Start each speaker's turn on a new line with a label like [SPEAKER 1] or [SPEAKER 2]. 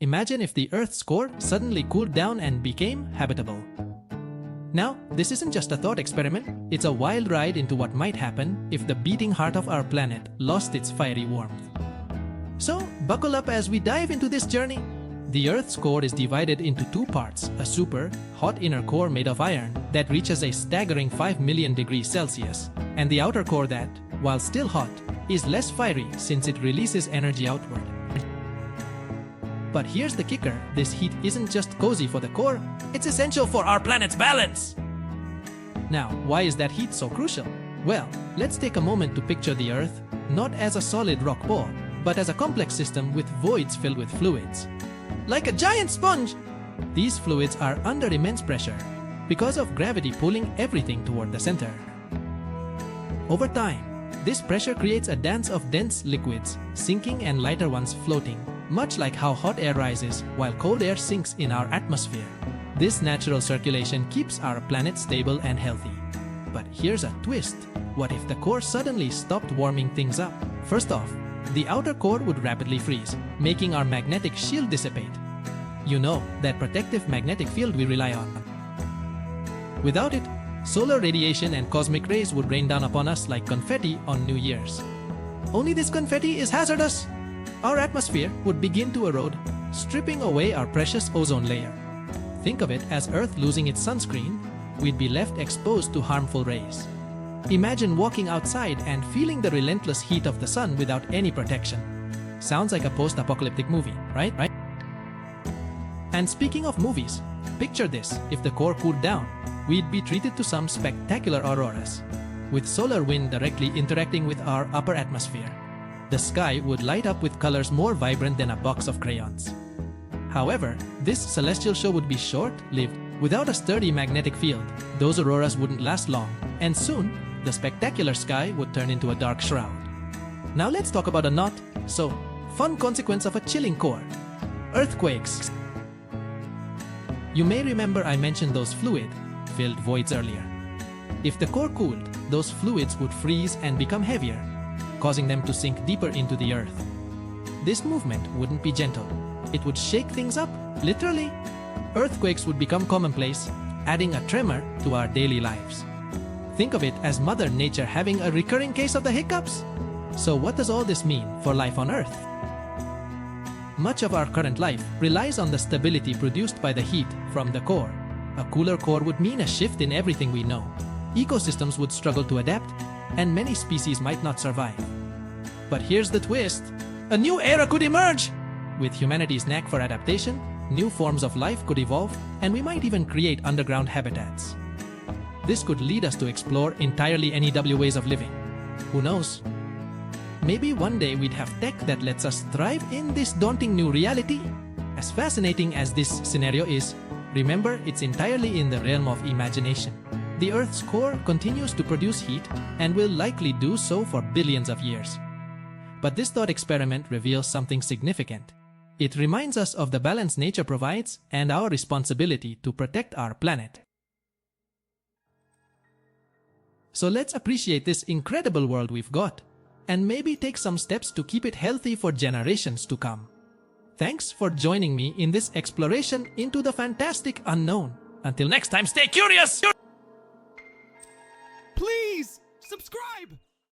[SPEAKER 1] imagine if the Earth's core suddenly cooled down and became habitable. Now, this isn't just a thought experiment, it's a wild ride into what might happen if the beating heart of our planet lost its fiery warmth. So, buckle up as we dive into this journey. The Earth's core is divided into two parts, a super, hot inner core made of iron that reaches a staggering 5 million degrees Celsius, and the outer core that, while still hot, is less fiery since it releases energy outward. But here's the kicker, this heat isn't just cozy for the core, it's essential for our planet's balance! Now, why is that heat so crucial? Well, let's take a moment to picture the Earth, not as a solid rock ball, but as a complex system with voids filled with fluids. Like a giant sponge! These fluids are under immense pressure because of gravity pulling everything toward the center. Over time, this pressure creates a dance of dense liquids, sinking and lighter ones floating, much like how hot air rises while cold air sinks in our atmosphere. This natural circulation keeps our planet stable and healthy. But here's a twist. What if the core suddenly stopped warming things up? First off, the outer core would rapidly freeze, making our magnetic shield dissipate. You know, that protective magnetic field we rely on. Without it, solar radiation and cosmic rays would rain down upon us like confetti on New Year's. Only this confetti is hazardous. Our atmosphere would begin to erode, stripping away our precious ozone layer. Think of it as Earth losing its sunscreen, we'd be left exposed to harmful rays. Imagine walking outside and feeling the relentless heat of the sun without any protection. Sounds like a post-apocalyptic movie, right? And speaking of movies, picture this, if the core cooled down, we'd be treated to some spectacular auroras, with solar wind directly interacting with our upper atmosphere. The sky would light up with colors more vibrant than a box of crayons. However, this celestial show would be short-lived. Without a sturdy magnetic field, those auroras wouldn't last long, and soon, the spectacular sky would turn into a dark shroud. Now let's talk about a not-so-fun consequence of a chilling core: earthquakes. You may remember I mentioned those fluid-filled voids earlier. If the core cooled, those fluids would freeze and become heavier, causing them to sink deeper into the Earth. This movement wouldn't be gentle. It would shake things up, literally. Earthquakes would become commonplace, adding a tremor to our daily lives. Think of it as Mother Nature having a recurring case of the hiccups. So what does all this mean for life on Earth? Much of our current life relies on the stability produced by the heat from the core. A cooler core would mean a shift in everything we know. Ecosystems would struggle to adapt, and many species might not survive. But here's the twist. A new era could emerge! With humanity's knack for adaptation, new forms of life could evolve, and we might even create underground habitats. This could lead us to explore entirely new ways of living. Who knows? Maybe one day we'd have tech that lets us thrive in this daunting new reality. As fascinating as this scenario is, remember it's entirely in the realm of imagination. The Earth's core continues to produce heat and will likely do so for billions of years. But this thought experiment reveals something significant. It reminds us of the balance nature provides and our responsibility to protect our planet. So let's appreciate this incredible world we've got, and maybe take some steps to keep it healthy for generations to come. Thanks for joining me in this exploration into the fantastic unknown. Until next time, stay curious!
[SPEAKER 2] Please subscribe!